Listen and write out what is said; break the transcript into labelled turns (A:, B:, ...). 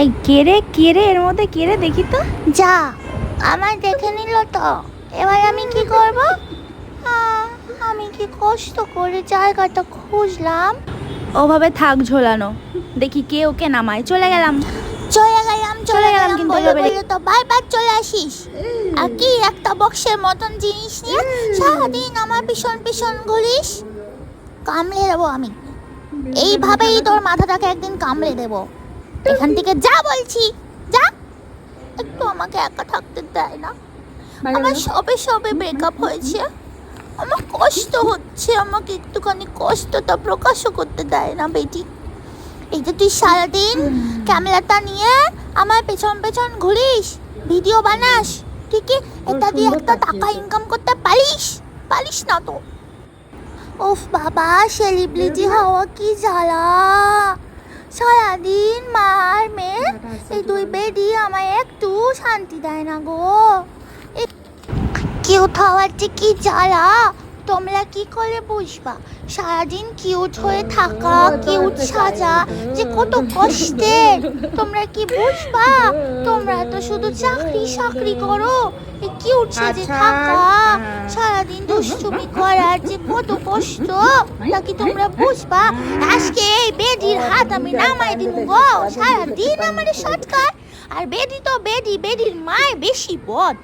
A: এই কে রে এর মধ্যে কে রে দেখি তো।
B: যা, আমার দেখে নিল তো, এবার আমি কি করব? আমি কি কষ্ট করে জায়গাটা খুঁজলাম।
A: ওভাবে থাক ঝোলানো, দেখি কে ওকে নামায়। চলে গেলাম
B: চলে গেলাম
A: কিন্তু
B: বলে
A: এভাবে
B: বলে তো বারবার চলে আসিস। আর কি একটা বক্সের মতন জিনিস নিয়ে সারাদিন আমার পিছন পিছন ঘুরিস। কামড়ে দেবো আমি, এইভাবেই তোর মাথাটাকে একদিন কামড়ে দেবো। এখান থেকে যা বলছি, যা। একটু আমাকে একা থাকতে দেয় না। আমার সবে ব্রেকআপ হয়েছে, আমার কষ্ট হচ্ছে, আমাকে একটুখানি কষ্টটা প্রকাশও করতে দেয় না বেটি। এই যে তুই সারাদিন ক্যামেরাটা নিয়ে আমার পেছন পেছন ঘুরিস, ভিডিও বানাস, ঠিকই এটা দিয়ে একটা টাকা ইনকাম করতে পারিস না তো। ওফ বাবা, সেলিব্রিটি হওয়া কি জ্বালা। সারাদিন মার মেয়ে, এই দুই বেডি আমায় একটু শান্তি দেয় না গো। কিউট হওয়ার যে কি জ্বালা, তোমরা কি করে বুঝবা? সারাদিন কিউট হয়ে থাকা, কিউট সাজা যে কত কষ্টের, তোমরা কি বুঝবা? তোমরা তো শুধু চাকরি করো। এই কিউট সেজে থাকা, সারাদিন দুষ্টুমি করার যে কত কষ্ট, তা কি তোমরা বুঝবা? আজকে এই বেডির হাত আমি নামাই দিব গো। সারাদিন আমার শর্টকাট, আর বেডি তো বেডির মায় বেশি বদ।